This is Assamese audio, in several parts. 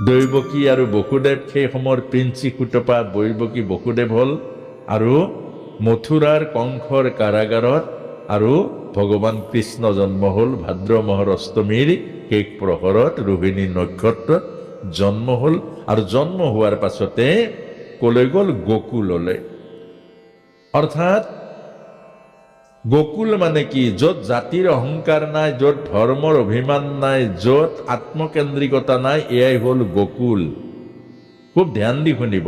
দৈৱকী আৰু বসুদেৱ সেই সময়ৰ প্ৰিন্সি কুটপা দৈৱকী বসুদেৱ হ'ল আৰু মথুৰাৰ কংসৰ কাৰাগাৰত আৰু ভগৱান কৃষ্ণ জন্ম হ'ল ভাদ্ৰ মাহৰ অষ্টমীৰ শেষ প্ৰহৰত ৰোহিণী নক্ষত্ৰত জন্ম হ'ল আৰু জন্ম হোৱাৰ পাছতে কলৈ গ'ল গোকুললৈ। অৰ্থাৎ গোকুল মানে কি? য'ত জাতিৰ অহংকাৰ নাই, য'ত ধৰ্মৰ অভিমান নাই, য'ত আত্মকেন্দ্ৰিকতা নাই, এয়াই হ'ল গোকুল। খুব ধ্যান দি শুনিব।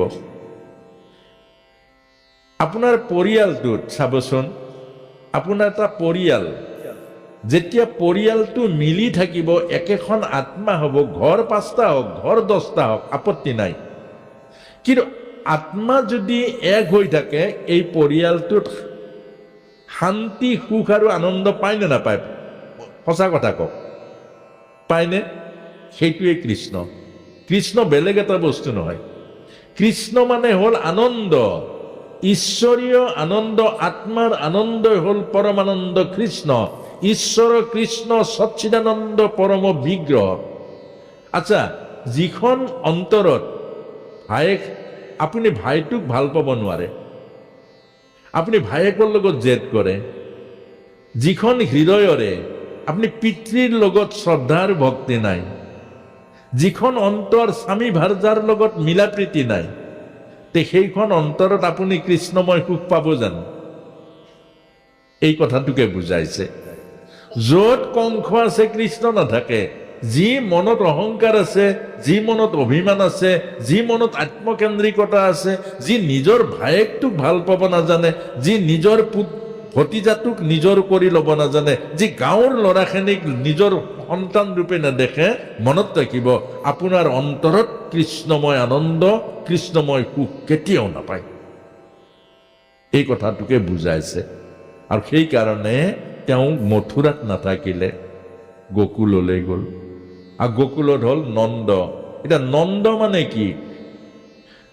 আপোনাৰ পৰিয়ালটোত চাবচোন, আপোনাৰ এটা পৰিয়াল, যেতিয়া পৰিয়ালটো মিলি থাকিব, একেখন আত্মা হ'ব, ঘৰ 5টা হওক, ঘৰ 10টা হওক, আপত্তি নাই। কিন্তু আত্মা যদি এক হৈ থাকে, এই পৰিয়ালটোত শান্তি, সুখ আৰু আনন্দ পায় নে নাপায়? সঁচা কথা কওক, পায়নে? সেইটোৱে কৃষ্ণ। কৃষ্ণ বেলেগ এটা বস্তু নহয়। কৃষ্ণ মানে হ'ল আনন্দ, ঈশ্বৰীয় আনন্দ, আত্মাৰ আনন্দই হ'ল পৰমানন্দ কৃষ্ণ। ঈশ্বৰ কৃষ্ণ সচ্চিদানন্দ পৰম বিগ্ৰহ। আচ্ছা, যিখন অন্তৰত আপুনি ভাইটোক ভাল পাব নোৱাৰে, আপুনি ভায়েকৰ লগত জেদ কৰে, যিখন হৃদয়ৰে আপুনি পিতৃৰ লগত শ্ৰদ্ধাৰ ভক্তি নাই, যিখন অন্তৰ স্বামী ভাৰ্যাৰ লগত মিলা প্ৰীতি নাই, তে সেইখন অন্তৰত আপুনি কৃষ্ণময় সুখ পাব জানো? এই কথাটোকে বুজাইছে। য'ত কংস আছে কৃষ্ণ নাথাকে। যি মনত অহংকাৰ আছে, যি মনত অভিমান আছে, যি মনত আত্মকেন্দ্ৰিকতা আছে, যি নিজৰ ভায়েকটোক ভাল পাব নাজানে, যি নিজৰ ভতিজাটোক নিজৰ কৰি ল'ব নাজানে, যি গাঁৱৰ ল'ৰাখিনিক নিজৰ সন্তান ৰূপে নেদেখে, মনত ৰাখিব, আপোনাৰ অন্তৰত কৃষ্ণময় আনন্দ, কৃষ্ণময় সুখ কেতিয়াও নাপায়। এই কথাটোকে বুজাইছে। আৰু সেইকাৰণে তেওঁ মথুৰাত নাথাকিলে, গোকুললৈ গ'ল। আৰু গোকুলত হ'ল নন্দ। এতিয়া নন্দ মানে কি?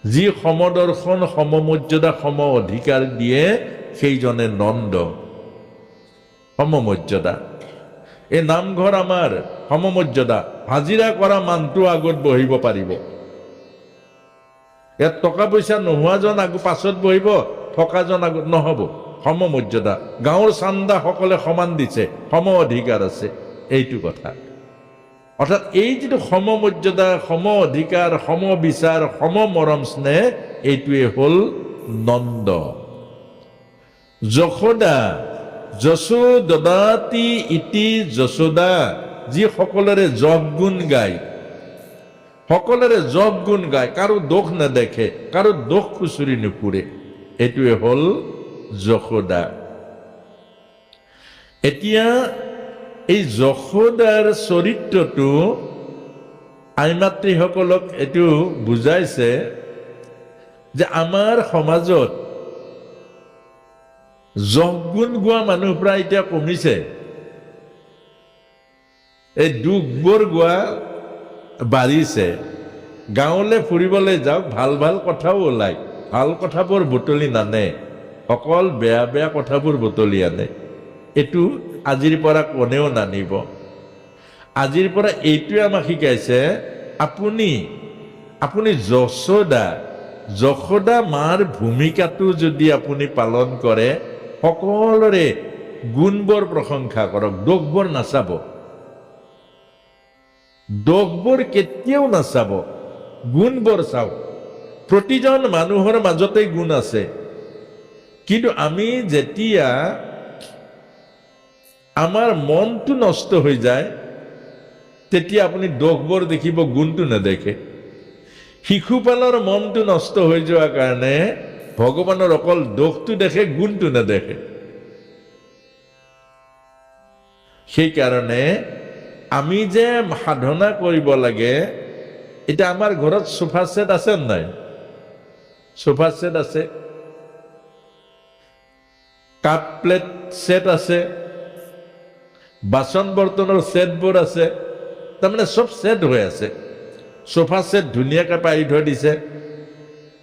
যি সমদৰ্শন, সমমৰ্যাদা, সম অধিকাৰ দিয়ে, সেইজনে নন্দ। সমমৰ্যাদা। এই নামঘৰ আমাৰ সমমৰ্যাদা। হাজিৰা কৰা মানুহটো আগত বহিব পাৰিব, ইয়াত টকা পইচা নোহোৱাজন পাছত বহিব, থকাজন আগত নহ'ব। সমমৰ্যাদা। গাঁৱৰ চান্দা সকলে সমান দিছে, সম অধিকাৰ আছে, এইটো কথা। অৰ্থাৎ এই যিটো সমমৰ্যাদা, সম অধিকাৰ, সম বিচাৰ, সম মৰম স্নেহ, এইটোৱে হ'ল নন্দ। যশোদা, যশো দদাতি ইতি যশোদা, যি সকলোৰে যশ গুণ গায়, সকলোৰে যশ গুণ গায়, কাৰো দোষ নেদেখে, কাৰো দোষ খুচৰি নুফুৰে, এইটোৱে হ'ল যশোদা। এতিয়া এই যশোদাৰ চৰিত্ৰটো আইমাতৃসকলক এইটো বুজাইছে যে আমাৰ সমাজত যশ গুণ গোৱা মানুহ প্ৰায় এতিয়া কমিছে। এই দুখবোৰ গোৱা বাঢ়িছে। গাঁৱলৈ ফুৰিবলৈ যাওক, ভাল ভাল কথাও ওলায়, ভাল কথাবোৰ বুটলি নানে, অকল বেয়া বেয়া কথাবোৰ বুটলি আনে। এইটো আজিৰ পৰা কোনেও নানিব। আজিৰ পৰা এইটোৱে আমাক শিকাইছে, আপুনি যশোদা মাৰ ভূমিকাটো যদি আপুনি পালন কৰে, সকলোৰে গুণবোৰ প্ৰশংসা কৰক, দোষবোৰ নাচাব, দোষবোৰ কেতিয়াও নাচাব, গুণবোৰ চাওক। প্ৰতিজন মানুহৰ মাজতে গুণ আছে, কিন্তু আমি যেতিয়া আমাৰ মনটো নষ্ট হৈ যায়, তেতিয়া আপুনি দোষবোৰ দেখিব, গুণটো নেদেখে। শিশুপালৰ মনটো নষ্ট হৈ যোৱাৰ কাৰণে ভগৱানৰ অকল দোষটো দেখে, গুণটো নেদেখে। সেইকাৰণে আমি যে সাধনা কৰিব লাগে, এতিয়া আমাৰ ঘৰত সোফা ছেট আছে নাই? সোফা ছেট আছে, কাপ প্লেট ছেট আছে, বাচন বৰ্তনৰ ছেটবোৰ আছে, তাৰমানে চব ছেট হৈ আছে। সোফা ছেট ধুনীয়াকৈ পাৰি থৈ দিছে,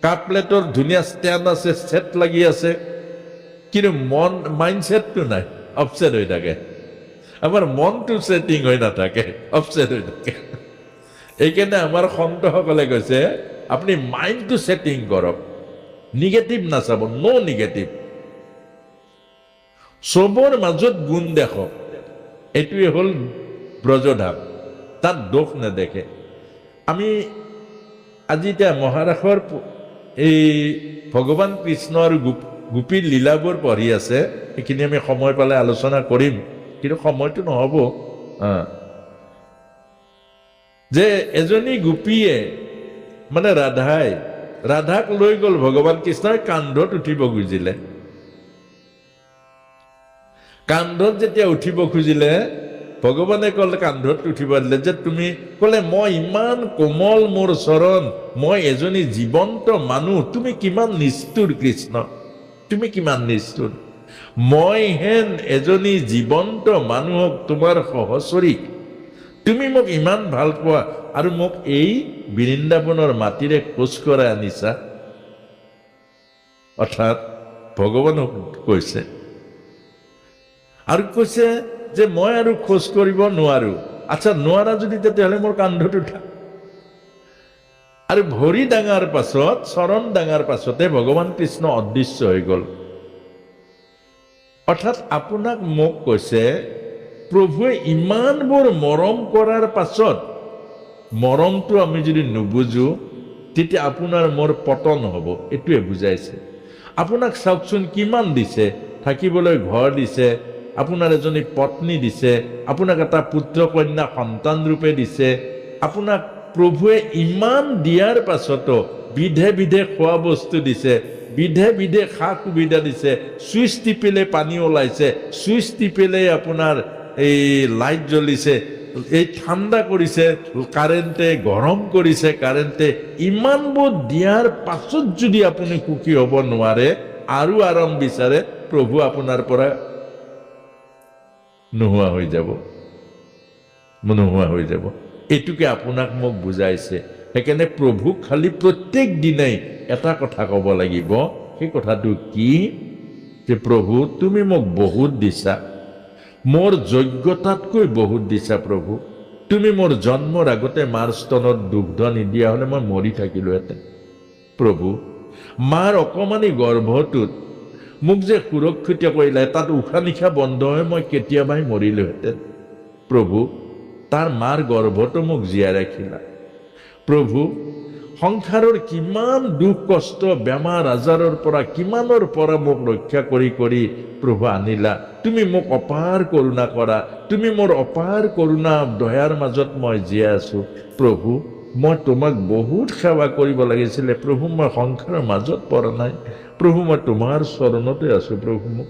কাপ প্লেটৰ ধুনীয়া ষ্টেণ্ড আছে, ছেট লাগি আছে, কিন্তু মাইণ্ড ছেটটো নাই, অপছেট হৈ থাকে। আমাৰ মনটো ছেটিং হৈ নাথাকে, অপছেট হৈ থাকে। এইকাৰণে আমাৰ সন্তসকলে কৈছে আপুনি মাইণ্ডটো ছেটিং কৰক, নিগেটিভ নাচাব, ন' নিগেটিভ, চবৰ মাজত গুণ দেখক। এইটোৱে হ'ল ব্ৰজধাম, তাত দোষ নেদেখে। আমি আজি এতিয়া মহাৰাসৰ এই ভগৱান কৃষ্ণ আৰু গোপীৰ লীলাবোৰ পঢ়ি আছে, এইখিনি আমি সময় পালে আলোচনা কৰিম, কিন্তু সময়টো নহ'ব। যে এজনী গোপীয়ে মানে ৰাধাক লৈ গ'ল, ভগৱান কৃষ্ণই কান্ধত উঠিব খুজিলে। কান্ধত যেতিয়া উঠিব খুজিলে, ভগৱানে ক'লে কান্ধত উঠিব দিলে যে তুমি ক'লে মই ইমান কোমল মোৰ চৰণ, মই এজনী জীৱন্ত মানুহ, তুমি কিমান নিষ্ঠুৰ কৃষ্ণ, তুমি কিমান নিষ্ঠুৰ, মই হেন এজনী জীৱন্ত মানুহক তোমাৰ সহচৰী, তুমি মোক ইমান ভাল পোৱা আৰু মোক এই বৃন্দাবনৰ মাটিৰে খোজ কৰাই আনিছা। অৰ্থাৎ ভগৱানক কৈছে, আৰু কৈছে যে মই আৰু খোজ কৰিব নোৱাৰো। আচ্ছা, নোৱাৰা যদি তেতিয়াহ'লে মোৰ কান্ধত উঠা। আৰু ভৰি ডাঙাৰ পাছত, চৰণ ডাঙাৰ পাছতে ভগৱান কৃষ্ণ অদৃশ্য হৈ গ'ল। অৰ্থাৎ আপোনাক মোক কৈছে, প্ৰভুৱে ইমানবোৰ মৰম কৰাৰ পাছত মৰমটো আমি যদি নুবুজো, তেতিয়া আপোনাৰ মোৰ পতন হ'ব, এইটোৱে বুজাইছে। আপোনাক চাওকচোন কিমান দিছে, থাকিবলৈ ঘৰ দিছে, আপোনাৰ এজনী পত্নী দিছে, আপোনাক এটা পুত্ৰ কন্যা সন্তান ৰূপে দিছে। আপোনাক প্ৰভুৱে ইমান দিয়াৰ পাছতো বিধে বিধে খোৱা বস্তু দিছে, বিধে বিধে সা সুবিধা দিছে, চুইচ টিপিলে পানী ওলাইছে, চুইচ টিপিলে আপোনাৰ এই লাইট জ্বলিছে, এই ঠাণ্ডা কৰিছে কাৰেণ্টে, গৰম কৰিছে কাৰেণ্টে। ইমানবোৰ দিয়াৰ পাছত যদি আপুনি সুখী হ'ব নোৱাৰে, আৰু আৰাম বিচাৰে, প্ৰভু আপোনাৰ পৰা নোহোৱা হৈ যাব, নোহোৱা হৈ যাব। এইটোকে আপোনাক মোক বুজাইছে। সেইকাৰণে প্ৰভুক খালি প্ৰত্যেক দিনাই এটা কথা ক'ব লাগিব। সেই কথাটো কি? যে প্ৰভু তুমি মোক বহুত দিছা, মোৰ যোগ্যতাতকৈ বহুত দিছা প্ৰভু। তুমি মোৰ জন্মৰ আগতে মাৰ স্তনত দুগ্ধ নিদিয়া হ'লে মই মৰি থাকিলোহেঁতেন প্ৰভু। মাৰ অকমানি গৰ্ভটোত মোক যে সুৰক্ষিত কৰিলে, তাত উশাহ নিশাহ বন্ধ হৈ মই কেতিয়াবাই মৰিলোহেঁতেন প্ৰভু। তাৰ মাৰ গৰ্ভটো মোক জীয়াই ৰাখিলা প্ৰভু। সংসাৰৰ কিমান দুখ কষ্ট, বেমাৰ আজাৰৰ পৰা, কিমানৰ পৰা মোক ৰক্ষা কৰি কৰি প্ৰভু আনিলা। তুমি মোক অপাৰ কৰোণা কৰা, তুমি মোৰ অপাৰ কৰোণা দয়াৰ মাজত মই জীয়াই আছো প্ৰভু। মই তোমাক বহুত সেৱা কৰিব লাগিছিলে প্ৰভু, মই সংসাৰৰ মাজত পৰা নাই প্ৰভু, মই তোমাৰ চৰণতে আছো প্ৰভু, মোক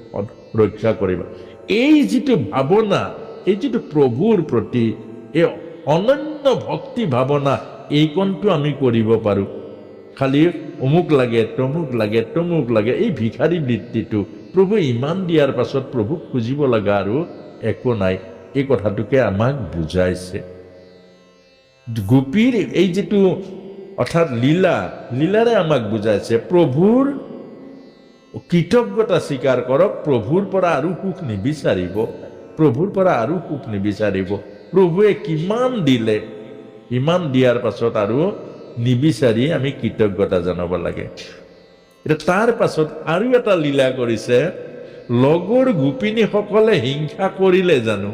ৰক্ষা কৰিবা। এই যিটো ভাৱনা, এই যিটো প্ৰভুৰ প্ৰতি এই অনন্য ভক্তি ভাৱনা, এইকণটো আমি কৰিব পাৰো। খালি অমুক লাগে, তমুক লাগে, তমুক লাগে, এই ভিখাৰী বৃত্তিটো, প্ৰভু ইমান দিয়াৰ পাছত প্ৰভুক খুজিব লগা আৰু একো নাই, এই কথাটোকে আমাক বুজাইছে। গোপীৰ এই যিটো অৰ্থাৎ লীলাৰে আমাক বুজাইছে, প্ৰভুৰ কৃতজ্ঞতা স্বীকাৰ কৰক, প্ৰভুৰ পৰা আৰু সুখ নিবিচাৰিব, প্ৰভুৰ পৰা আৰু সুখ নিবিচাৰিব। প্ৰভুৱে কিমান দিলে, ইমান দিয়াৰ পাছত আৰু নিবিচাৰি আমি কৃতজ্ঞতা জনাব লাগে। এতিয়া তাৰ পাছত আৰু এটা লীলা কৰিছে, লগৰ গোপিনীসকলে হিংসা কৰিলে জানো?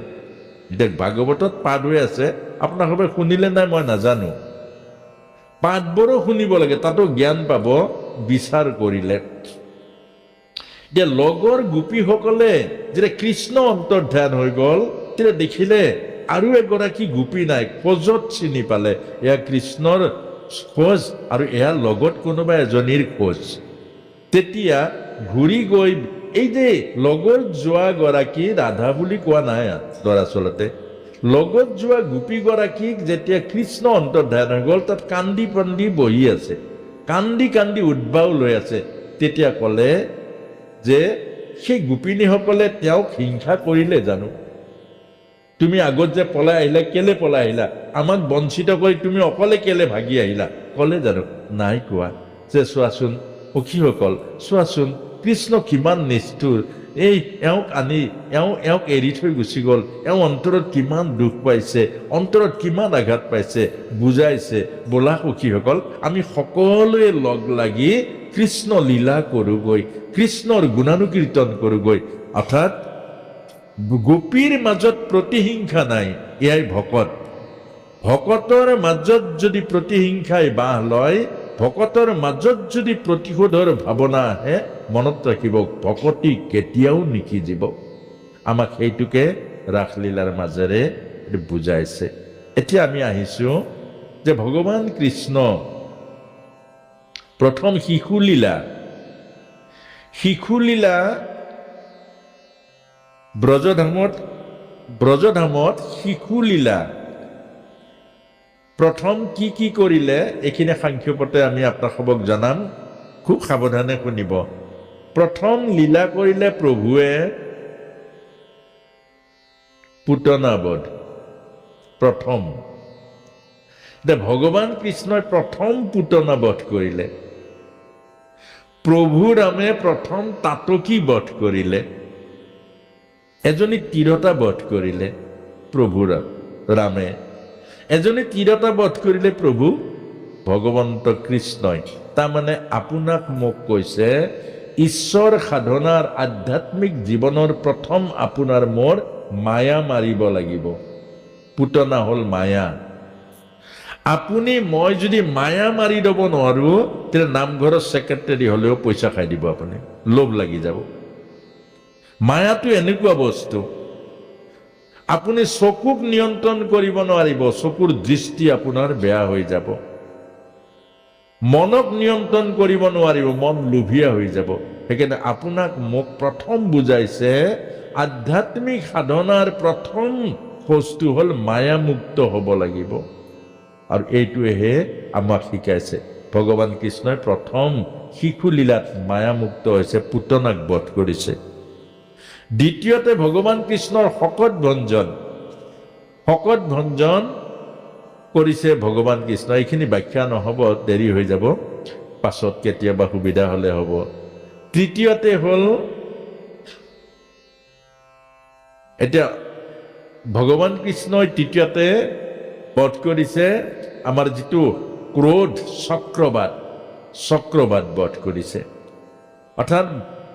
এতিয়া ভাগৱতত পাঠ হৈ আছে, আপোনালোকে শুনিলে নাই মই নাজানো, পাঠবোৰো শুনিব লাগে, তাতো জ্ঞান পাব বিচাৰ কৰিলে। এতিয়া লগৰ গোপীসকলে যেতিয়া কৃষ্ণ অন্তৰ্ধান হৈ গ'ল, তেতিয়া দেখিলে আৰু এগৰাকী গোপী নাই, খোজত চিনি পালে এয়া কৃষ্ণৰ খোজ আৰু এয়া লগত কোনোবা এজনীৰ খোজ। তেতিয়া ঘূৰি গৈ এই যে লগত যোৱা গৰাকী ৰাধা বুলি কোৱা নাই দৰাচলতে, লগত যোৱা গোপীগৰাকীক যেতিয়া কৃষ্ণ অন্তৰ্ধান হৈ গ'ল, তাত কান্দি কান্দি বহি আছে, কান্দি কান্দি উদ্বাও লৈ আছে। তেতিয়া ক'লে যে সেই গোপিনীসকলে তেওঁক হিংসা কৰিলে জানো? তুমি আগত যে পলাই আহিলা, কেলে পলাই আহিলা? আমাক বঞ্চিত কৰি তুমি অকলে কেলে ভাগি আহিলা? ক'লে জানো? নাই কোৱা। যে চোৱাচোন সখীসকল, চোৱাচোন কৃষ্ণ কিমান নিষ্ঠুৰ, এওঁক আনি এওঁক এৰি থৈ গুচি গ'ল, এওঁ অন্তৰত কিমান দুখ পাইছে, অন্তৰত কিমান আঘাত পাইছে, বুজাইছে। বোলা সখীসকল, আমি সকলোৱে লগ লাগি কৃষ্ণ লীলা কৰোগৈ, কৃষ্ণৰ গুণানুকীৰ্তন কৰোগৈ। অৰ্থাৎ গোপীৰ মাজত প্ৰতিহিংসা নাই, এয়াই ভকত। ভকতৰ মাজত যদি প্ৰতিহিংসাই বাহ লয়, ভকতৰ মাজত যদি প্ৰতিশোধৰ ভাৱনা আহে, মনত ৰাখিব ভকতি কেতিয়াও নিসিজিব। আমাক সেইটোকে ৰাসলীলাৰ মাজেৰে বুজাইছে। এতিয়া আমি আহিছো যে ভগৱান কৃষ্ণ প্ৰথম শিশুলীলা ব্ৰজধামত শিশুলীলা প্ৰথম কি কৰিলে, এইখিনি সাংখ্যপতে আমি আপোনালোকক জনাম, খুব সাৱধানে শুনিব। প্ৰথম লীলা কৰিলে প্ৰভুৱে পুতনাবধ। প্ৰথম ভগৱান কৃষ্ণই প্ৰথম পুতনাবধ কৰিলে। প্ৰভু ৰামে প্ৰথম তাতকী বধ কৰিলে, এজনী তিৰতা বধ কৰিলে প্ৰভু ৰামে, এজনী তিৰতা বধ কৰিলে প্ৰভু ভগৱন্ত কৃষ্ণই। তাৰমানে আপোনাক মোক কৈছে, ঈশ্বৰ সাধনাৰ আধ্যাত্মিক জীৱনৰ প্ৰথম আপোনাৰ মোৰ মায়া মাৰিব লাগিব। পুতনা হ'ল মায়া। আপুনি মই যদি মায়া মাৰি দিব নোৱাৰো, তেতিয়া নামঘৰৰ ছেক্ৰেটাৰী হলেও পইচা খাই দিব, আপুনি লোভ লাগি যাব। মায়াটো এনেকুৱা বস্তু, আপুনি চকুক নিয়ন্ত্ৰণ কৰিব নোৱাৰিব, চকুৰ দৃষ্টি আপোনাৰ বেয়া হৈ যাব। মনক নিয়ন্ত্ৰণ কৰিব নোৱাৰিব, মন লোভীয়া হৈ যাব। সেইকাৰণে আপোনাক মোক প্ৰথম বুজাইছে, আধ্যাত্মিক সাধনাৰ প্ৰথম বস্তু হ'ল মায়ামুক্ত হ'ব লাগিব। আৰু এইটোৱেহে আমাক শিকাইছে। ভগৱান কৃষ্ণই প্ৰথম শিশুলীলাত মায়ামুক্ত হৈছে, পুতনাক বধ কৰিছে। দ্বিতীয়তে ভগৱান কৃষ্ণৰ শকত ভঞ্জন কৰিছে ভগৱান কৃষ্ণ। এইখিনি ব্যাখ্যা নহ'ব, দেৰি হৈ যাব, পাছত কেতিয়াবা সুবিধা হ'লে হ'ব। তৃতীয়তে হ'ল, এতিয়া ভগৱান কৃষ্ণই তৃতীয়তে বধ কৰিছে আমাৰ যিটো ক্ৰোধ, চক্ৰবাদ বধ কৰিছে। অৰ্থাৎ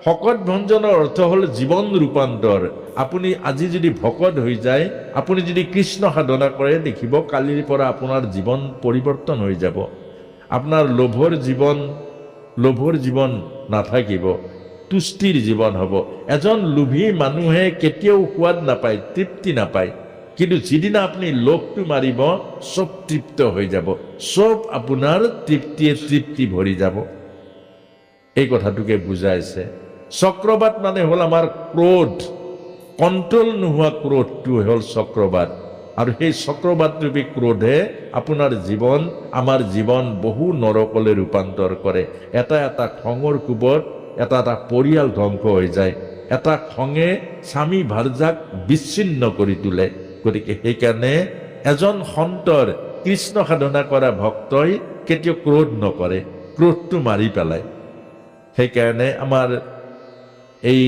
শকত ভঞ্জনৰ অৰ্থ হ'ল জীৱন ৰূপান্তৰ। আপুনি আজি যদি ভকত হৈ যায়, আপুনি যদি কৃষ্ণ সাধনা কৰে, দেখিব কালিৰ পৰা আপোনাৰ জীৱন পৰিৱৰ্তন হৈ যাব। আপোনাৰ লোভৰ জীৱন নাথাকিব, তুষ্টিৰ জীৱন হ'ব। এজন লোভী মানুহে কেতিয়াও সোৱাদ নাপায়, তৃপ্তি নাপায়। কিন্তু যিদিনা আপুনি লোভটো মাৰিব, চব তৃপ্ত হৈ যাব, চব আপোনাৰ তৃপ্তি ভৰি যাব। এই কথাটোকে বুজাইছে। চক্ৰবাদ মানে হ'ল আমাৰ ক্ৰোধ, কণ্ট্ৰল নোহোৱা ক্ৰোধটো হ'ল চক্ৰবাদ। আৰু সেই চক্ৰবাদৰূপী ক্ৰোধে আপোনাৰ জীৱন, আমাৰ জীৱন বহু নৰকলৈ ৰূপান্তৰ কৰে। এটা খঙৰ কোবত এটা পৰিয়াল ধ্বংস হৈ যায়। এটা খঙে স্বামী ভাৰ্যাক বিচ্ছিন্ন কৰি তোলে। গতিকে সেইকাৰণে এজন সন্তৰ, কৃষ্ণ সাধনা কৰা ভক্তই কেতিয়াও ক্ৰোধ নকৰে, ক্ৰোধটো মাৰি পেলায়। সেইকাৰণে আমাৰ এই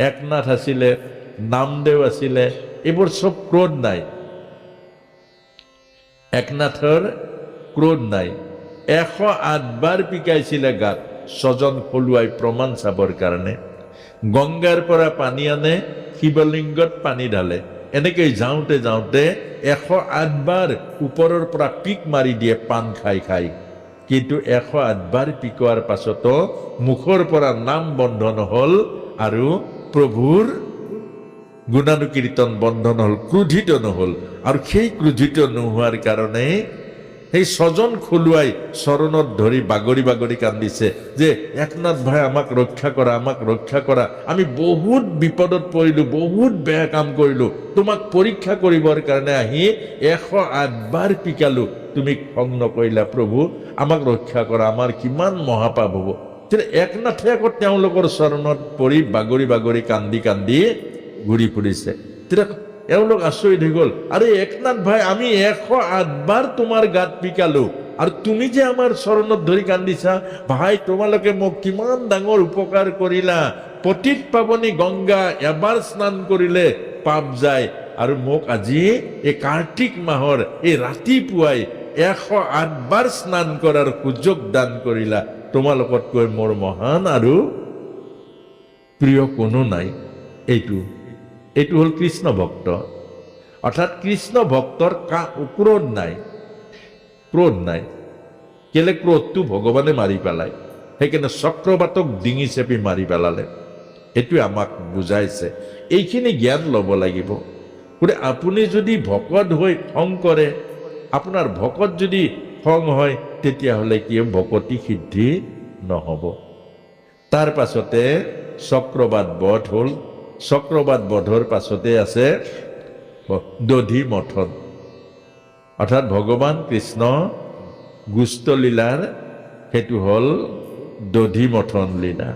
একনাথ আছিলে, নামদেৱ আছিলে, এইবোৰ চব ক্ৰোধ নাই। একনাথৰ ক্ৰোধ নাই। 108 বাৰ পিকাইছিলে গাত, স্বজন সলুৱাই প্ৰমাণ চাবৰ কাৰণে। গংগাৰ পৰা পানী আনে, শিৱলিংগত পানী ঢালে। এনেকৈ যাওঁতে 108 বাৰ ওপৰৰ পৰা পিক মাৰি দিয়ে পাণ খাই। কিন্তু 108 বাৰ পিকোৱাৰ পাছতো মুখৰ পৰা নাম বন্ধ নহল, আৰু প্ৰভুৰ গুণানুকীৰ্তন বন্ধন হ'ল, ক্ৰোধিত নহল। আৰু সেই ক্ৰোধিত নোহোৱাৰ কাৰণে সেই স্বজন খলুৱাই চৰণত ধৰি বাগৰি কান্দিছে যে, একনাথ ভাই আমাক ৰক্ষা কৰা, আমি বহুত বিপদত পৰিলো, বহুত বেয়া কাম কৰিলো, তোমাক পৰীক্ষা কৰিবৰ কাৰণে আহি 108 বাৰ পিকালো, তুমি খং নকৰিলা প্ৰভু, আমাক ৰক্ষা কৰা, আমাৰ কিমান মহাপাপ হ'ব। তেতিয়া একনাথে আকৌ তেওঁলোকৰ চৰণত পৰি বাগৰি কান্দি ঘূৰি ফুৰিছে। তেতিয়া এওঁলোক আচৰিত হৈ গ'ল, আৰে একনাথ ভাই, আমি 108 বাৰ তোমাৰ গাত পিকালো, আৰু তুমি যে আমাৰ চৰণত ধৰি কান্দিছা, ভাই তোমালোকে মোক কিমান ডাঙৰ উপকাৰ কৰিলা, পতিত পাৱনী গংগা এবাৰ স্নান কৰিলে পাপ যায় আৰু মোক আজি এই কাৰ্তিক মাহৰ এই ৰাতিপুৱাই 108 বাৰ স্নান কৰাৰ সুযোগ দান কৰিলা। তোমালোকতকৈ মোৰ মহান আৰু প্ৰিয় কোনো নাই। এইটো হ'ল কৃষ্ণ ভক্ত। অৰ্থাৎ কৃষ্ণ ভক্তৰ ক্ৰোধ নাই। কেলে ক্ৰোধটো ভগৱানে মাৰি পেলায়, সেইকাৰণে চক্ৰবাতক ডিঙি চেপি মাৰি পেলালে। এইটোৱে আমাক বুজাইছে। এইখিনি জ্ঞান ল'ব লাগিব। গতিকে আপুনি যদি ভকত হৈ খং কৰে, আপোনাৰ ভকত যদি খং হয়, তেতিয়াহ'লে কি ভকতি সিদ্ধি নহ'ব। তাৰ পাছতে চক্ৰবাত বধ হ'ল। চক্ৰবাত বধৰ পাছতে আছে দধি মথন। অৰ্থাৎ ভগৱান কৃষ্ণ গুষ্ট লীলাৰ সেইটো হ'ল দধি মথন লীলা।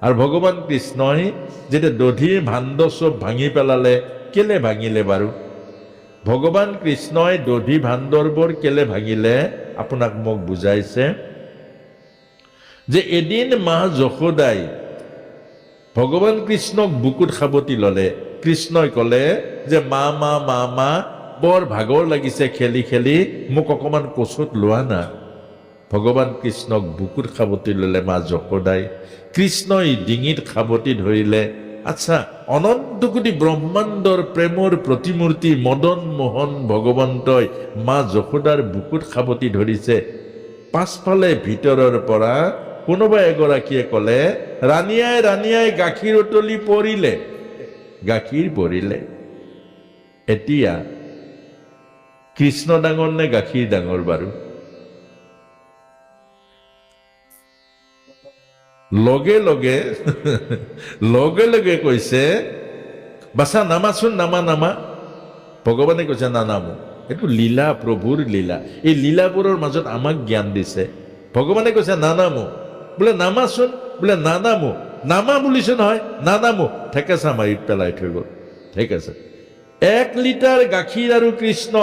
আৰু ভগৱান কৃষ্ণই যেতিয়া দধি ভাণ্ড চব ভাঙি পেলালে, কেলে ভাঙিলে বাৰু? ভগৱান কৃষ্ণই দধি ভাণ্ডৰবোৰ কেলে ভাঙিলে আপোনাক মোক বুজাইছে যে এদিন মা যশোদাই ভগৱান কৃষ্ণক বুকুত সাৱটি ল'লে। কৃষ্ণই ক'লে যে মা বৰ ভাগৰ লাগিছে খেলি খেলি, মোক অকণমান কোচত লোৱা না। ভগৱান কৃষ্ণক বুকুত সাৱটি ল'লে মা যশোদাই। কৃষ্ণই ডিঙিত সাৱটি ধৰিলে। আচ্ছা, অনন্ত কোটি ব্ৰহ্মাণ্ডৰ প্ৰেমৰ প্ৰতিমূৰ্তি মদন মোহন ভগৱন্তই মা যশোদাৰ বুকুত সাৱটি ধৰিছে। পাছফালে ভিতৰৰ পৰা কোনোবা এগৰাকীয়ে ক'লে, ৰাণীয়াই গাখীৰ উতলি পৰিলে। এতিয়া কৃষ্ণ ডাঙৰ নে গাখীৰ ডাঙৰ বাৰু? লগে লগে কৈছে, বাছা নামাচোন, নামা। ভগৱানে কৈছে নানামো। এইটো লীলা, প্ৰভুৰ লীলা। এই লীলাবোৰৰ মাজত আমাক জ্ঞান দিছে। ভগৱানে কৈছে নানামো, বোলে নামাচোন, বোলে নানামো। নামা বুলিছে নহয়, নানামো। ঠেকেচা মাৰি পেলাই থৈ গ'ল। ঠিক আছে, 1 লিটাৰ গাখীৰ আৰু কৃষ্ণ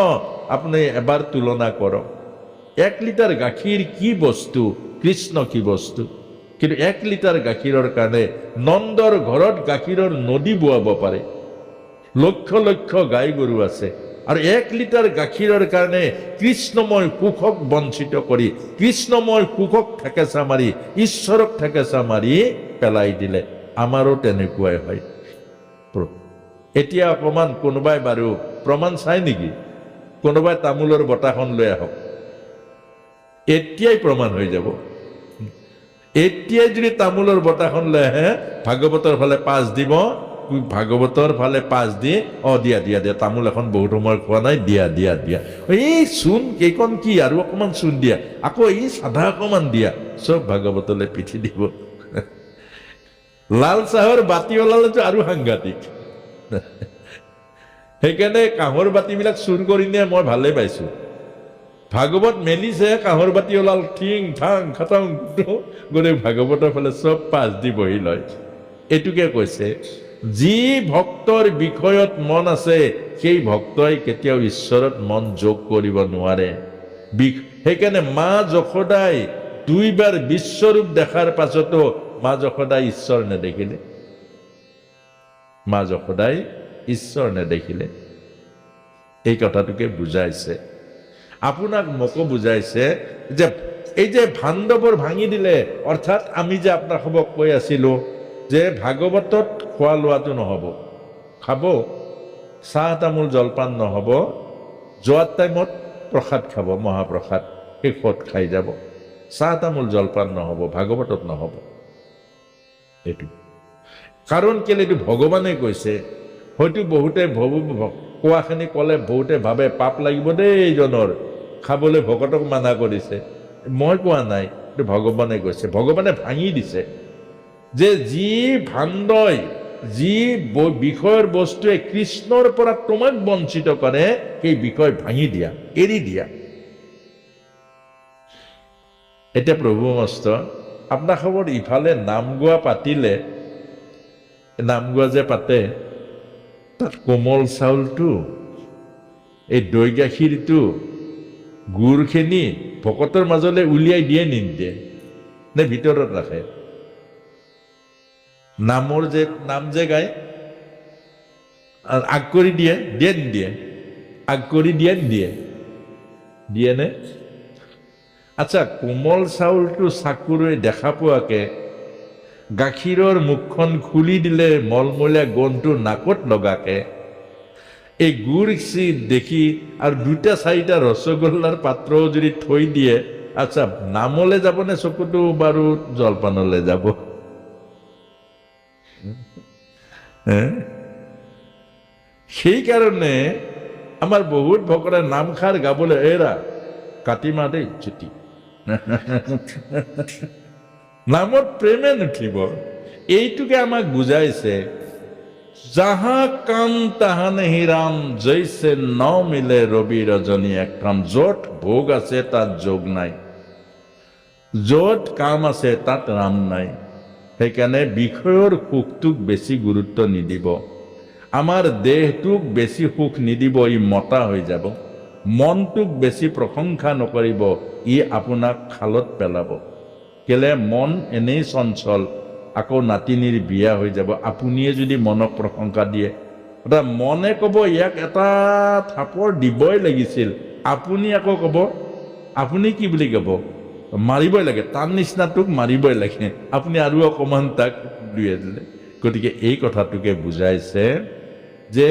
আপুনি এবাৰ তুলনা কৰক। 1 লিটাৰ গাখীৰ কি বস্তু, কৃষ্ণ কি বস্তু। কিন্তু 1 লিটাৰ গাখীৰৰ কাৰণে নন্দৰ ঘৰত গাখীৰৰ নদী বোৱাব পাৰে। লক্ষ গাই গৰু আছে। আৰু 1 লিটাৰ গাখীৰৰ কাৰণে কৃষ্ণময় সুখক বঞ্চিত কৰি, কৃষ্ণময় সুখক ঠেকেচা মাৰি, ঈশ্বৰক ঠেকেচা মাৰি পেলাই দিলে। আমাৰো তেনেকুৱাই হয়। এতিয়া অকণমান কোনোবাই বাৰু প্ৰমাণ চাই নেকি? কোনোবাই তামোলৰ বঁটাখন লৈ আহক, এতিয়াই প্ৰমাণ হৈ যাব। এতিয়াই যদি তামোলৰ বঁটাখন লৈ আহে, ভাগৱতৰ ফালে 5 দিব, ভাগৱতৰ ফালে 5 দি দিয়া তামোল এখন বহুত সময় খোৱা নাই, দিয়া এই চূণ কেইকণ কি আৰু অকণমান চূণ দিয়া, আকৌ এই চাধা অকণমান দিয়া, চব ভাগৱতলৈ পিঠি দিব। লাল চাহৰ বাতি ওলালেতো আৰু সাংঘাতিক। সেইকাৰণে কাঁহৰ বাতিবিলাক চুৰ কৰি নিয়ে মই ভালেই পাইছো। ভাগৱত মেলিছে, কাঁহৰ বাতি ওলাল, ঠিং ঠাং খাটাং গোটেই ভাগৱতৰ ফালে চব 5 দি বহি লয়। এইটোকে কৈছে, যি ভক্তৰ বিষয়ত মন আছে সেই ভক্তই কেতিয়াও ঈশ্বৰত মন যোগ কৰিব নোৱাৰে। সেইকাৰণে মা যশোদাই 2 বাৰ বিশ্বৰূপ দেখাৰ পাছতো মা যশোদাই ঈশ্বৰ নেদেখিলে। মা যশোদাই ঈশ্বৰ নেদেখিলে। এই কথাটোকে বুজাইছে, আপোনাক মোকো বুজাইছে যে এই যে ভাণ্ডবোৰ ভাঙি দিলে, অৰ্থাৎ আমি যে আপোনাক কৈ আছিলো যে ভাগৱতত খোৱা লোৱাটো নহ'ব, খাব, চাহ তামোল জলপান নহ'ব, যোৱাৰ টাইমত প্ৰসাদ খাব, মহাপ্ৰসাদ শেষত খাই যাব। চাহ তামোল জলপান নহ'ব, ভাগৱতত নহ'ব। এইটো কাৰণ কেলে, এইটো ভগৱানে কৈছে। হয়তো বহুতে কোৱাখিনি ক'লে বহুতে ভাবে পাপ লাগিব দেই এইজনৰ, খাবলৈ ভকতক মানা কৰিছে। মই কোৱা নাই, এইটো ভগৱানে কৈছে। ভগৱানে ভাঙি দিছে যে যি ভাণ্ডই, যি বিষয়ৰ বস্তুৱে কৃষ্ণৰ পৰা তোমাক বঞ্চিত কৰে, সেই বিষয় ভাঙি দিয়া, এৰি দিয়া। এতিয়া প্ৰভু মস্ত আপোনাৰ খবৰ ইফালে নাম গোৱা পাতিলে, নাম গোৱা যে পাতে, তাত কোমল চাউলটো, এই দৈ গাখীৰটো, গুড়খিনি ভকতৰ মাজলৈ উলিয়াই দিয়ে নিদিয়ে নে ভিতৰত ৰাখে? নামৰ যে নাম যে গায় আৰ আগ কৰি দিয়ে দিয়ে নিদিয়ে আগ কৰি দিয়ে নিদিয়ে দিয়ে নে আচ্ছা কোমল চাউলটো চাকুৰে দেখা পোৱাকে গাখীৰৰ মুখখন খুলি দিলে মলমলীয়া গন্ধটো নাকত লগাকে এই গুড় দেখি আৰু দুটা চাৰিটা ৰসগোল্লাৰ পাত্ৰ যদি থৈ দিয়ে আচ্ছা নামলৈ যাব নে চকুটো বাৰু জলপানলৈ যাব সেইকাৰণে আমাৰ বহুত ভকতে নামখাৰ গাবলৈ এৰা কাটি মা দেই ছুটি নামত প্ৰেমে নুঠিব এইটোকে আমাক বুজাইছে যাহা কাম তাহা নেহি ৰাম জৈছে ন মিলে ৰবি ৰজনী এক কাম য'ত ভোগ আছে তাত যোগ নাই য'ত কাম আছে তাত ৰাম নাই সেইকাৰণে বিষয়ৰ সুখটোক বেছি গুৰুত্ব নিদিব আমাৰ দেহটোক বেছি সুখ নিদিব ই মতা হৈ যাব মনটোক বেছি প্ৰশংসা নকৰিব ই আপোনাক খালত পেলাব কেলে মন এনেই চঞ্চল আকৌ নাতিনীৰ বিয়া হৈ যাব আপুনিয়ে যদি মনক প্ৰশংসা দিয়ে মনে ক'ব ইয়াক এটা থাপৰ দিবই লাগিছিল আপুনি আকৌ ক'ব আপুনি কি বুলি ক'ব মাৰিবই লাগে তাৰ নিচিনাটোক মাৰিবই লাগে আপুনি আৰু অকণমান তাক দুয়ে দিলে গতিকে এই কথাটোকে বুজাইছে যে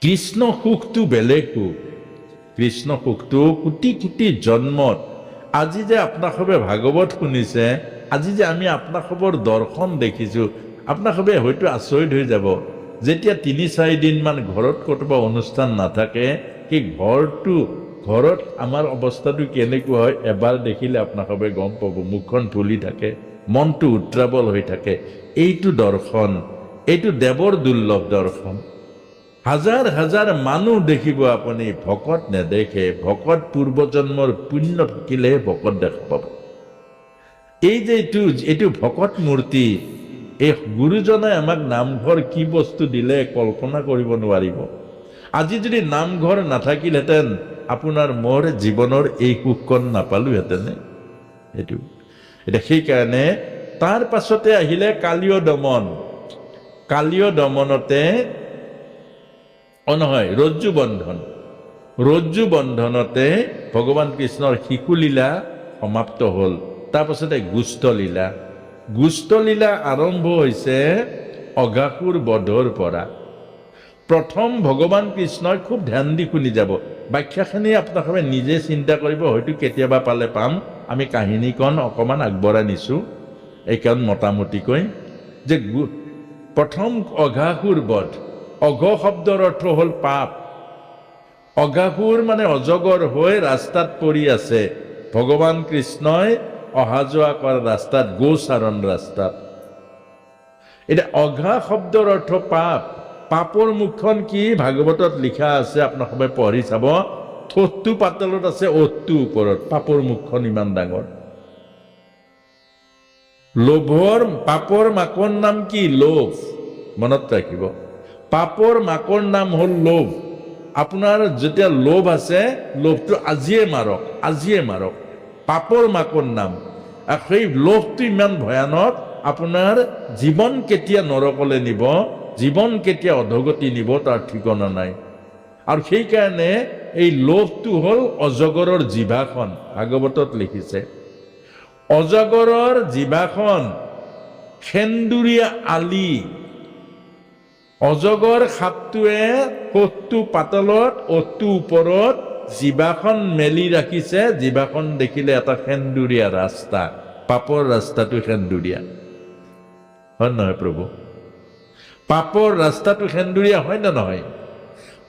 কৃষ্ণ সুখটো বেলেগ সুখ কৃষ্ণ সুখটো কোটি কোটি জন্মত আজি যে আপোনাসবে ভাগৱত শুনিছে আজি যে আমি আপোনাসবৰ দৰ্শন দেখিছোঁ আপোনাসবে হয়তো আচৰিত হৈ যাব যেতিয়া ৩-৪ দিনমান ঘৰত ক'ৰবা অনুষ্ঠান নাথাকে সেই ঘৰত আমাৰ অৱস্থাটো কেনেকুৱা হয় এবাৰ দেখিলে আপোনাসবে গম পাব মুখখন ফুলি থাকে মনটো উত্ৰাৱল হৈ থাকে এইটো দৰ্শন এইটো দেৱৰ দুৰ্লভ দৰ্শন হাজাৰ হাজাৰ মানুহ দেখিব আপুনি ভকত নেদেখে ভকত পূৰ্বজন্মৰ পুণ্য থাকিলেহে ভকত দেখা পাব এই যে এইটো ভকত মূৰ্তি এই গুৰুজনে আমাক নামঘৰ কি বস্তু দিলে কল্পনা কৰিব নোৱাৰিব আজি যদি নামঘৰ নাথাকিলহেঁতেন আপোনাৰ মোৰ জীৱনৰ এই সুখকণ নাপালোহেঁতেন এইটো এতিয়া সেইকাৰণে তাৰ পাছতে আহিলে কালীয় দমনতে নহয় ৰজ্জু বন্ধনতে ভগৱান কৃষ্ণৰ শিশুলীলা সমাপ্ত হ'ল তাৰপাছতে গুষ্ঠলীলা আৰম্ভ হৈছে অঘাসুৰ বধৰ পৰা প্ৰথম ভগৱান কৃষ্ণই খুব ধ্যান দি শুনি যাব ব্যাখ্যাখিনি আপোনালোকে নিজে চিন্তা কৰিব হয়তো কেতিয়াবা পালে পাম আমি কাহিনীখন অকণমান আগবঢ়াই নিছোঁ এইকাৰণ মোটামুটিকৈ যে প্ৰথম অঘাসুৰ বধ অঘ শব্দৰ অৰ্থ হ'ল পাপ অঘাসুৰ মানে অজগৰ হৈ ৰাস্তাত পৰি আছে ভগৱান কৃষ্ণই অহা যোৱা কৰা ৰাস্তাত গোচাৰণ ৰাস্তাত এতিয়া অঘা শব্দৰ অৰ্থ পাপৰ মুখখন কি ভাগৱতত লিখা আছে আপোনালোকে পঢ়ি চাব ঠোঁটটো পাতলত আছে ওঠটো ওপৰত পাপৰ মুখখন ইমান ডাঙৰ পাপৰ মাকৰ নাম কি লোভ মনত ৰাখিব পাপৰ মাকৰ নাম হ'ল লোভ আপোনাৰ যেতিয়া লোভ আছে লোভটো আজিয়ে মাৰক পাপৰ মাকৰ নাম আৰু সেই লোভটো ইমান ভয়ানক আপোনাৰ জীৱন কেতিয়া নৰকলৈ নিব জীৱন কেতিয়া অধগতি নিব তাৰ ঠিকনা নাই আৰু সেইকাৰণে এই লোভটো হ'ল অজগৰৰ জিভাখন ভাগৱতত লিখিছে অজগৰৰ জিভাখন সেন্দুৰীয়া আলি অজগৰ সাপটোৱে ঠোঁটটো পাতলত ওঠটো ওপৰত জিভাখন মেলি ৰাখিছে জিভাখন দেখিলে এটা সেন্দুৰীয়া ৰাস্তা পাপৰ ৰাস্তাটো সেন্দুৰীয়া হয় নহয় প্ৰভু পাপৰ ৰাস্তাটো সেন্দুৰীয়া হয় নে নহয়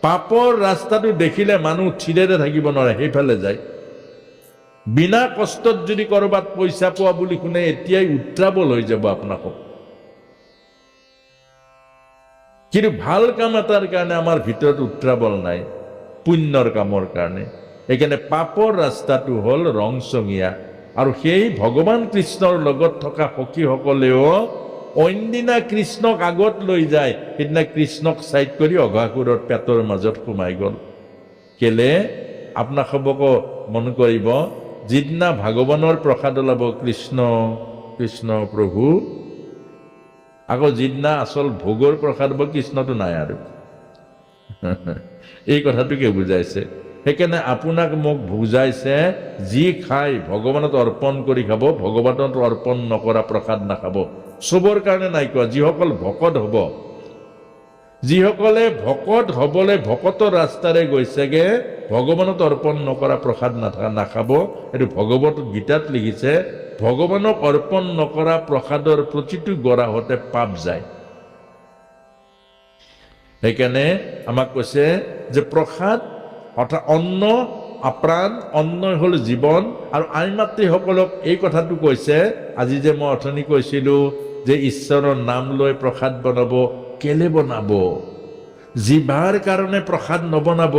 পাপৰ ৰাস্তাটো দেখিলে মানুহ থিৰেৰে থাকিব নোৱাৰে সেইফালে যায় বিনা কষ্টত যদি কৰবাত পইচা পোৱা বুলি শুনে এতিয়াই উত্ৰাৱল হৈ যাব আপোনাক কিন্তু ভাল কাম এটাৰ কাৰণে আমাৰ ভিতৰত উত্ৰাৱল নাই পুণ্যৰ কামৰ কাৰণে সেইকাৰণে পাপৰ ৰাস্তাটো হ'ল ৰংচঙীয়া আৰু সেই ভগৱান কৃষ্ণৰ লগত থকা সখীসকলেও অন্যদিনা কৃষ্ণক আগত লৈ যায় সেইদিনা কৃষ্ণক চাইড কৰি অঘাসুৰৰ পেটৰ মাজত সোমাই গ'ল কেলে আপোনাক মন কৰিব যিদিনা ভাগৱানৰ প্ৰসাদ ওলাব কৃষ্ণ কৃষ্ণ প্ৰভু আকৌ যিদিনা আচল ভোগৰ প্ৰসাদ হ'ব কৃষ্ণটো নাই আৰু এই কথাটোকে বুজাইছে সেইকাৰণে আপোনাক মোক বুজাইছে যি খাই ভগৱানত অৰ্পণ কৰি খাব ভগৱানত অৰ্পণ নকৰা প্ৰসাদ নাখাব চবৰ কাৰণে নাই কোৱা যিসকল ভকত হ'ব যিসকলে ভকত হ'বলৈ ভকতৰ ৰাস্তাৰে গৈছেগে ভগৱানত অৰ্পণ নকৰা প্ৰসাদ নাখাব এইটো ভগৱত গীতাত লিখিছে ভগৱানক অৰ্পণ নকৰা প্ৰসাদৰ প্ৰতিটো গৰাহতে পাপ যায় সেইকাৰণে আমাক কৈছে যে প্ৰসাদ অৰ্থাৎ অন্ন আপ্ৰাণ অন্ন হ'ল জীৱন আৰু আই মাতৃসকলক এই কথাটো কৈছে আজি যে মই অথনি কৈছিলোঁ যে ঈশ্বৰৰ নাম লৈ প্ৰসাদ বনাব কেলে বনাব জিভাৰ কাৰণে প্ৰসাদ নবনাব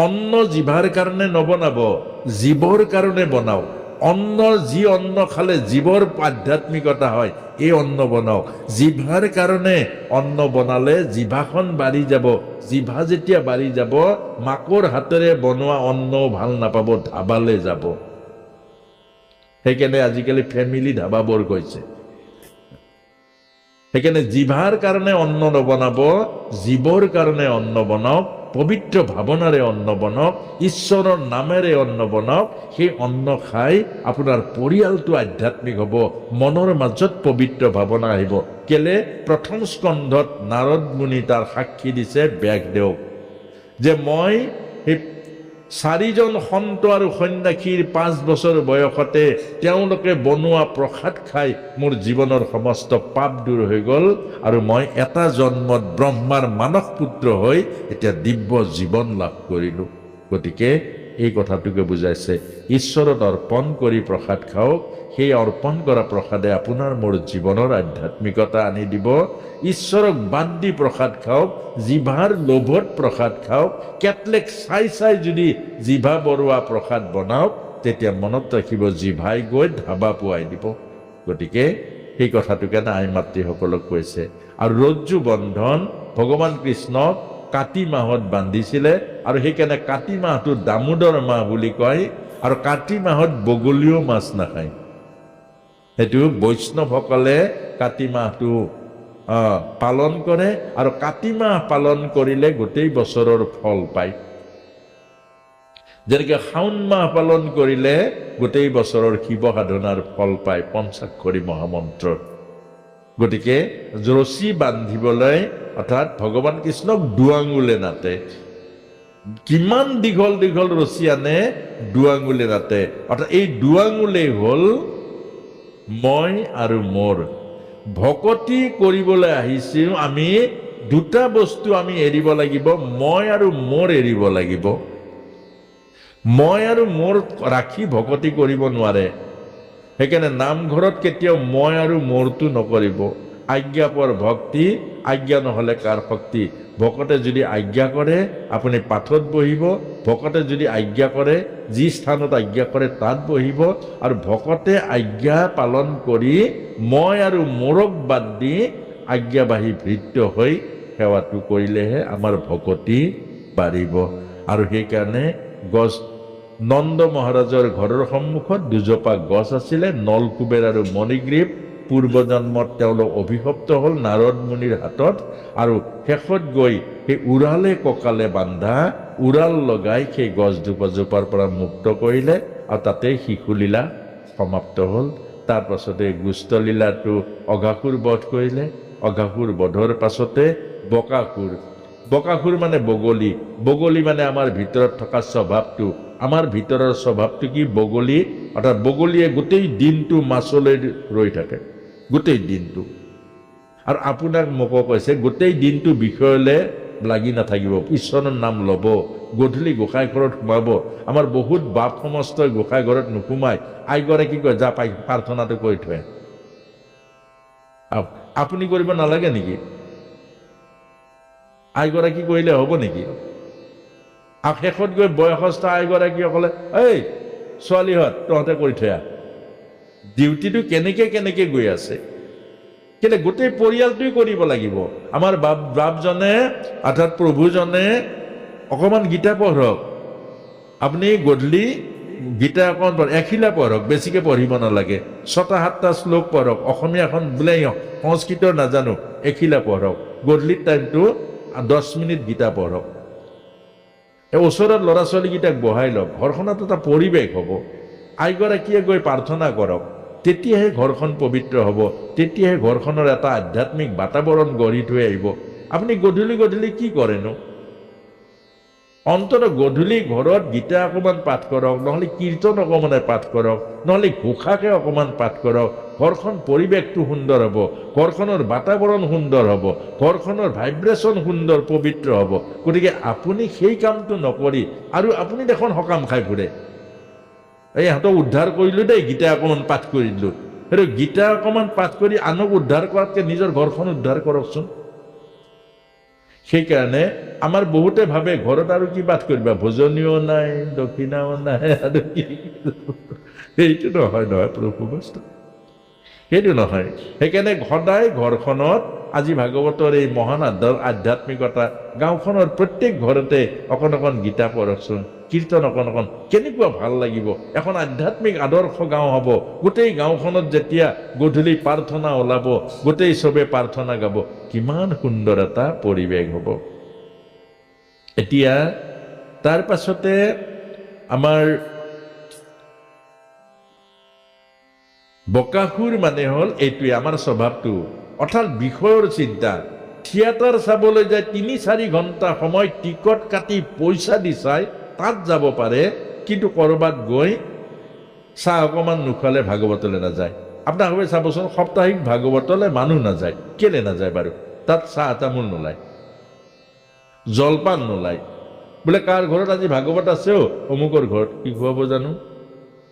অন্ন জিভাৰ কাৰণে নবনাব জীৱৰ কাৰণে বনাওক অন্ন যি অন্ন খালে জীৱৰ আধ্যাত্মিকতা হয় এই অন্ন বনাওক জিভাৰ কাৰণে অন্ন বনালে জিভাখন বাঢ়ি যাব জিভা যেতিয়া বাঢ়ি যাব মাকৰ হাতেৰে বনোৱা অন্নও ভাল নাপাব ধাবালৈ যাব সেইকাৰণে আজিকালি ফেমিলি ধাবাবোৰ কৈছে সেইকাৰণে জিভাৰ কাৰণে অন্ন নবনাব জীৱৰ কাৰণে অন্ন বনাওক পবিত্ৰ ভাৱনাৰে অন্ন বনাওক ঈশ্বৰৰ নামেৰে অন্ন বনাওক সেই অন্ন খাই আপোনাৰ পৰিয়ালটো আধ্যাত্মিক হ'ব মনৰ মাজত পবিত্ৰ ভাৱনা আহিব কেলে প্ৰথম স্কন্ধত নাৰদ মুনি তাৰ সাক্ষী দিছে ব্যাসদেৱক যে মই সেই 4জন সন্ত আৰু সন্ন্যাসীৰ 5 বছৰ বয়সতে তেওঁলোকে বনোৱা প্ৰসাদ খাই মোৰ জীৱনৰ সমস্ত পাপ দূৰ হৈ গ'ল আৰু মই এটা জন্মত ব্ৰহ্মাৰ মানস পুত্ৰ হৈ এতিয়া দিব্য জীৱন লাভ কৰিলোঁ গতিকে এই কথাটোকে বুজাইছে ঈশ্বৰত অৰ্পণ কৰি প্ৰসাদ খাওক সেই অৰ্পণ কৰা প্ৰসাদে আপোনাৰ মোৰ জীৱনৰ আধ্যাত্মিকতা আনি দিব ঈশ্বৰক বাদ দি প্ৰসাদ খাওক জিভাৰ লোভত প্ৰসাদ খাওক কেটলেক চাই চাই যদি জিভা বৰুৱা প্ৰসাদ বনাওক তেতিয়া মনত ৰাখিব জিভাই গৈ ধাবা পোৱাই দিব গতিকে সেই কথাটোকে আই মাতৃসকলক কৈছে আৰু ৰজ্জু বন্ধন ভগৱান কৃষ্ণক কাতি মাহত বান্ধিছিলে আৰু সেইকাৰণে কাতি মাহটো দামোদৰ মাহ বুলি কয় আৰু কাতি মাহত বগলীও মাছ নাখায় সেইটো বৈষ্ণৱসকলে কাতি মাহটো পালন কৰে আৰু কাতি মাহ পালন কৰিলে গোটেই বছৰৰ ফল পায় যেনেকৈ শাওণ মাহ পালন কৰিলে গোটেই বছৰৰ শিৱ সাধনাৰ ফল পায় পঞ্চাক্ষৰী মহামন্ত্ৰৰ গতিকে ৰছী বান্ধিবলৈ অৰ্থাৎ ভগৱান কৃষ্ণক দুআঙুলে নাতে কিমান দীঘল দীঘল ৰছী আনে দুআঙুলে নাতে অৰ্থাৎ এই দুআঙুলেই হ'ল মই আৰু মোৰ ভকতি কৰিবলৈ আহিছোঁ আমি দুটা বস্তু আমি এৰিব লাগিব মই আৰু মোৰ এৰিব লাগিব মই আৰু মোৰ ৰাখি ভকতি কৰিব নোৱাৰে সেইকাৰণে নামঘৰত কেতিয়াও মই আৰু মোৰটো নকৰিব আজ্ঞাপৰ ভক্তি আজ্ঞা নহ'লে কাৰ শক্তি ভকতে যদি আজ্ঞা কৰে আপুনি পাঠত বহিব ভকতে যদি আজ্ঞা কৰে যি স্থানত আজ্ঞা কৰে তাত বহিব আৰু ভকতে আজ্ঞা পালন কৰি মই আৰু মোৰক বাদ দি আজ্ঞাবাহী ভৃত্য হৈ সেৱাটো কৰিলেহে আমাৰ ভকতি বাঢ়িব আৰু সেইকাৰণে গছ নন্দ মহাৰাজৰ ঘৰৰ সন্মুখত দুজোপা গছ আছিলে নলকুবেৰ আৰু মণিগ্ৰীৱ পূৰ্বজন্মত তেওঁলোক অভিশপ্ত হ'ল নাৰদ মুনিৰ হাতত আৰু শেষত গৈ সেই উৰালে কঁকালে বান্ধা উৰাল লগাই সেই গছ দুজোপাৰ পৰা মুক্ত কৰিলে আৰু তাতেই শিশুলীলা সমাপ্ত হ'ল তাৰ পাছতে গুষ্ঠলীলাটো অঘাসুৰ বধ কৰিলে অঘাসুৰ বধৰ পাছতে বকাসুৰ মানে বগলী মানে আমাৰ ভিতৰত থকা স্বভাৱটো আমাৰ ভিতৰৰ স্বভাৱটো কি বগলী অৰ্থাৎ বগলীয়ে গোটেই দিনটো মাছলৈ ৰৈ থাকে গোটেই দিনটো আৰু আপোনাক মোকো কৈছে গোটেই দিনটো বিষয়লৈ লাগি নাথাকিব ঈশ্বৰৰ নাম ল'ব গধূলি গোসাঁই ঘৰত সোমাব আমাৰ বহুত বাপ সমস্তই গোসাঁই ঘৰত নোসোমায় আইগৰাকী কয় যা প্ৰাৰ্থনাটো কৰি থৈ আপুনি কৰিব নালাগে নেকি আইগৰাকী কৰিলে হ'ব নেকি আৰু শেষত গৈ বয়সস্থ আইগৰাকীসকলে এই ছোৱালীহঁত তহঁতে কৰি থৈ ডিউটিটো কেনেকে গৈ আছে কেলে গোটেই পৰিয়ালটোৱে কৰিব লাগিব আমাৰ বাপজনে অৰ্থাৎ প্ৰভুজনে অকণমান গীতা পঢ়ক আপুনি গধূলি গীতা অকণ এখিলা পঢ়ক, বেছিকৈ পঢ়িব নালাগে। 6-7টা শ্লোক পঢ়ক। অসমীয়াখন বোলে সংস্কৃত নাজানো, এখিলা পঢ়ক। গধূলি টাইমটো 10 মিনিট গীতা পঢ়ক। এই ওচৰত ল'ৰা ছোৱালীকেইটাক বহাই লওক। ঘৰখনত এটা পৰিৱেশ হ'ব। আইগৰাকীয়ে গৈ প্ৰাৰ্থনা কৰক, তেতিয়াহে ঘৰখন পবিত্ৰ হ'ব, তেতিয়াহে ঘৰখনৰ এটা আধ্যাত্মিক বাতাবৰণ গঢ়ি থৈ আহিব। আপুনি গধূলি গধূলি কি কৰেনো? অন্তত গধূলি ঘৰত গীতা অকণমান পাঠ কৰক, নহ'লে কীৰ্তন অকণমানে পাঠ কৰক, নহ'লে ঘোষাকে অকণমান পাঠ কৰক। ঘৰখন পৰিৱেশটো সুন্দৰ হ'ব, ঘৰখনৰ বাতাবৰণ সুন্দৰ হ'ব, ঘৰখনৰ ভাইব্ৰেশ্যন সুন্দৰ পবিত্ৰ হ'ব। গতিকে আপুনি সেই কামটো নকৰি আৰু আপুনি দেখোন সকাম খাই ফুৰে। এই ইহঁতক উদ্ধাৰ কৰিলোঁ দেই, গীতা অকণমান পাঠ কৰি দিলোঁ। সেইটো গীতা অকণমান পাঠ কৰি আনক উদ্ধাৰ কৰাতকৈ নিজৰ ঘৰখন উদ্ধাৰ কৰকচোন। সেইকাৰণে আমাৰ বহুতে ভাবে ঘৰত আৰু কি পাঠ কৰিবা, ভোজনীও নাই, দক্ষিণাও নাই, আৰু কি। সেইটো নহয় প্ৰভু বস্তু, সেইটো নহয়। সেইকাৰণে সদায় ঘৰখনত আজি ভাগৱতৰ এই মহান আধ্যাত্মিকতা, গাঁওখনৰ প্ৰত্যেক ঘৰতে অকণ অকণ গীতা পঢ়কচোন, কীৰ্তন অকণ অকণ, কেনেকুৱা ভাল লাগিব। এখন আধ্যাত্মিক আদৰ্শ গাঁও হ'ব। গোটেই গাঁওখনত যেতিয়া গধূলি প্ৰাৰ্থনা ওলাব, গোটেই চবে প্ৰাৰ্থনা গাব, কিমান সুন্দৰ এটা পৰিৱেশ হ'ব। এতিয়া তাৰ পাছতে আমাৰ বকাসুৰ মানে হ'ল এইটোৱে আমাৰ স্বভাৱটো, অৰ্থাৎ বিষয়ৰ চিন্তা। থিয়েটাৰ চাবলৈ যায় 3-4 ঘণ্টা সময় টিকট কাটি পইচা দি চাই, তাত যাব পাৰে, কিন্তু ক'ৰবাত গৈ চাহ অকণমান নোখোৱালে ভাগৱতলৈ নাযায়। আপোনালোকে চাবচোন, সাপ্তাহিক ভাগৱতলৈ মানুহ নাযায়। কেলে নাযায় বাৰু? তাত চাহ তামোল নোলায়, জলপান নোলায়। বোলে কাৰ ঘৰত আজি ভাগৱত আছে, অমুকৰ ঘৰত কি খুৱাব জানো?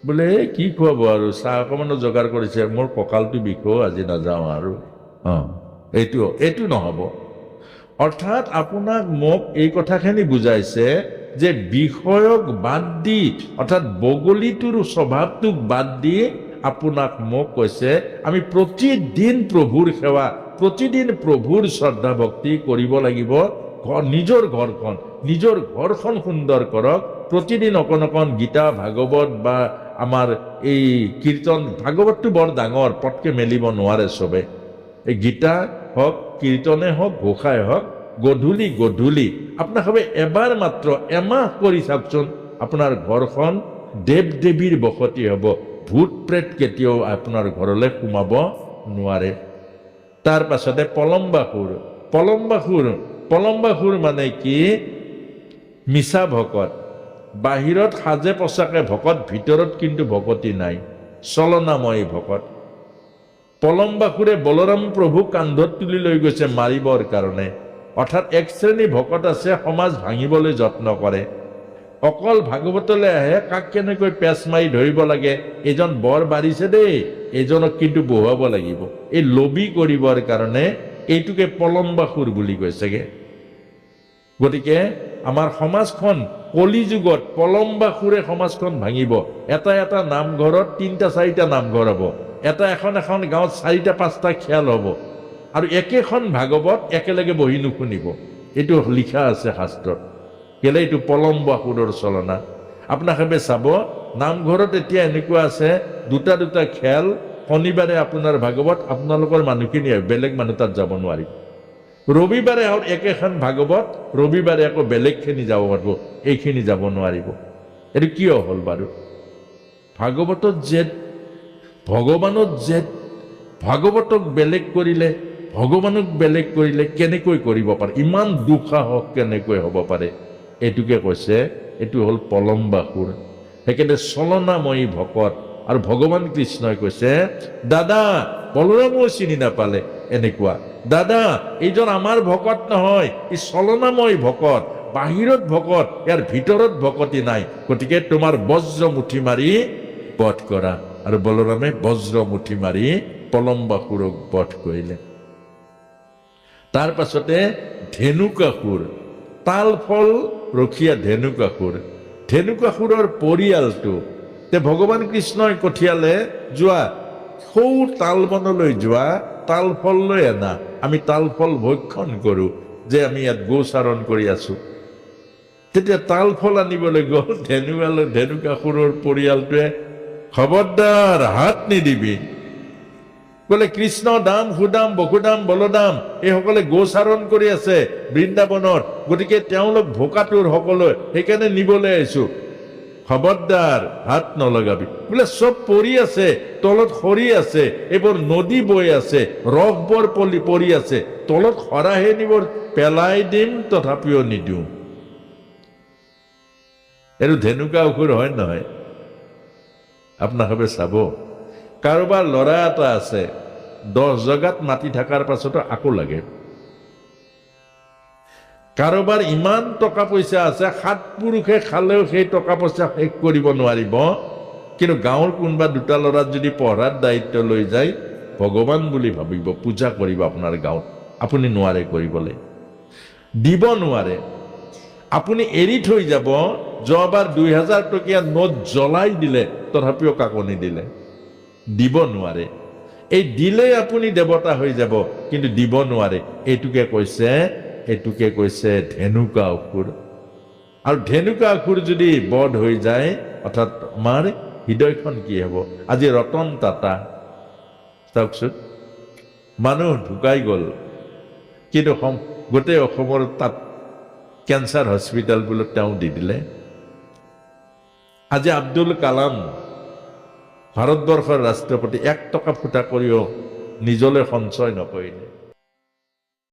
বোলে কি খুৱাব আৰু, চাহ অকণমানো যোগাৰ কৰিছে, মোৰ কঁকালটো বিষো, আজি নাযাওঁ আৰু। এইটো নহ'ব। অৰ্থাৎ আপোনাক মোক এই কথাখিনি বুজাইছে যে বিষয়ক বাদ দি, অৰ্থাৎ বগলীটোৰ স্বভাৱটোক বাদ দি আপোনাক মোক কৈছে আমি প্ৰতিদিন প্ৰভুৰ সেৱা, প্ৰতিদিন প্ৰভুৰ শ্ৰদ্ধা ভক্তি কৰিব লাগিব। নিজৰ ঘৰখন সুন্দৰ কৰক। প্ৰতিদিন অকণ অকণ গীতা ভাগৱত বা আমাৰ এই কীৰ্তন, ভাগৱতটো বৰ ডাঙৰ, পটকে মেলিব নোৱাৰে চবে। এই গীতা হওক, কীৰ্তনে হওক, ঘোষাই হওক, গধূলি আপোনাক হবে এবাৰ মাত্ৰ, এমাহ কৰি চাওকচোন, আপোনাৰ ঘৰখন দেৱ দেৱীৰ বসতি হ'ব। ভূত প্ৰেত কেতিয়াও আপোনাৰ ঘৰলৈ সোমাব নোৱাৰে। তাৰ পাছতে পলম্বাসুৰ মানে কি? মিছা ভকত। বাহিৰত সাজে পোছাকে ভকত, ভিতৰত কিন্তু ভকতি নাই, চলনাময়ী ভকত। পলম্বাসুৰে বলৰাম প্ৰভুক কান্ধত তুলি লৈ গৈছে মাৰিবৰ কাৰণে। অৰ্থাৎ এক শ্ৰেণী ভকত আছে, সমাজ ভাঙিবলৈ যত্ন কৰে। অকল ভাগৱতলৈ আহে, কাক কেনেকৈ পেচ মাৰি ধৰিব লাগে, এজন বৰ বাঢ়িছে দেই, এজনক কিন্তু বহুৱাব লাগিব, এই লবি কৰিবৰ কাৰণে এইটোকে পলম্বাসুৰ বুলি কৈছেগে। গতিকে আমাৰ সমাজখন কলিযুগত পলম্বাসুৰে সমাজখন ভাঙিব। এটা নামঘৰত 3-4টা নামঘৰ হ'ব, এখন গাঁৱত 4-5টা খেল হ'ব, আৰু একেখন ভাগৱত একেলগে বহি নুশুনিব। এইটো লিখা আছে শাস্ত্ৰত। কেলে? এইটো পলম্বাসুৰৰ চলনা। আপোনালোকে চাব, নামঘৰত এতিয়া এনেকুৱা আছে, 2টা খেল। শনিবাৰে আপোনাৰ ভাগৱত, আপোনালোকৰ মানুহখিনি বেলেগ মানুহ তাত যাব নোৱাৰিব। ৰবিবাৰে হ'ল একেখন ভাগৱত, ৰবিবাৰে আকৌ বেলেগখিনি যাব পাৰিব, এইখিনি যাব নোৱাৰিব। এইটো কিয় হ'ল বাৰু? ভাগৱতত জেদ, ভগৱানত জেদ। ভাগৱতক বেলেগ কৰিলে, ভগৱানক বেলেগ কৰিলে কেনেকৈ কৰিব পাৰে? ইমান দুঃসাহস কেনেকৈ হ'ব পাৰে? এইটোকে কৈছে, এইটো হ'ল পলম্বাসুৰ। সেইকাৰণে চলনাময়ী ভকত। আৰু ভগৱান কৃষ্ণই কৈছে, দাদা, বলৰামো চিনি নাপালে এনেকুৱা, দাদা এইজন আমাৰ ভকত নহয়, ই চলনাময় ভকত, বাহিৰত ভকত, ইয়াৰ ভিতৰত ভকতি নাই। গতিকে তোমাৰ বজ্ৰ মুঠি মাৰি বধ কৰা। আৰু বলৰামে বজ্ৰ মুঠি মাৰি পলম্বাসুৰক বধ কৰিলে। তাৰ পাছতে ধেনুকাসুৰ, তাল ফল ৰখীয়া ধেনুকাসুৰৰ পৰিয়ালটো ভগৱান কৃষ্ণই পঠিয়ালে, যোৱা সৌ তাল বনলৈ যোৱা, তাল ফল লৈ আনা, আমি তাল ফল ভক্ষণ কৰোঁ, যে আমি ইয়াত গোচাৰণ কৰি আছো। তেতিয়া তাল ফল আনিবলৈ গ'ল ধেনুকাসুৰৰ পৰিয়ালটোৱে, খবৰদাৰ হাত নিদিবি। বোলে কৃষ্ণ দাম, সুদাম, বসুদাম, বলদাম এইসকলে গোচাৰণ কৰি আছে বৃন্দাবনত, গতিকে তেওঁলোক ভোকাতুৰ সকলো, সেইকাৰণে নিবলৈ আহিছো, খবৰদাৰ হাত নলগাবি। বোলে চব পৰি আছে, তলত সৰি আছে, এইবোৰ নদী বৈ আছে, ৰসবোৰ পৰি আছে, তলত সৰাহে নিবৰ পেলাই দিম, তথাপিও নিদিওঁ। এইটো ধেনুকাসুৰ হয় নহয়? আপোনালোকে চাব, কাৰোবাৰ ল'ৰা এটা আছে, 10 জেগাত মাটি থকাৰ পাছতো আকৌ লাগে। কাৰোবাৰ ইমান টকা পইচা আছে, 7 পুৰুষে খালেও সেই টকা পইচা শেষ কৰিব নোৱাৰিব, কিন্তু গাঁৱৰ কোনোবা 2টা ল'ৰাত যদি পঢ়াৰ দায়িত্ব লৈ যায়, ভগৱান বুলি ভাবিব, পূজা কৰিব আপোনাৰ গাঁৱত। আপুনি নোৱাৰে কৰিবলৈ, দিব নোৱাৰে। আপুনি এৰি থৈ যাব, যোৱাবাৰ 2000 টকীয়া নোট জ্বলাই দিলে, তথাপিও কাকো নিদিলে, দিব নোৱাৰে। এই দিলে আপুনি দেৱতা হৈ যাব, কিন্তু দিব নোৱাৰে। এইটোকে কৈছে ধেনুকাসুৰ। আৰু ধেনুকাসুৰ যদি বধ হৈ যায়, অৰ্থাৎ আমাৰ হৃদয়খন কি হ'ব? আজি ৰতন টাটা চাওকচোন, মানুহ ঢুকাই গ'ল, কিন্তু গোটেই অসমৰ তাত কেঞ্চাৰ হস্পিটেল বোলো তেওঁ দি দিলে। আজি আব্দুল কালাম ভাৰতবৰ্ষৰ ৰাষ্ট্ৰপতি, 1 টকা ফুটা কৰিও নিজলৈ সঞ্চয় নকৰিলে।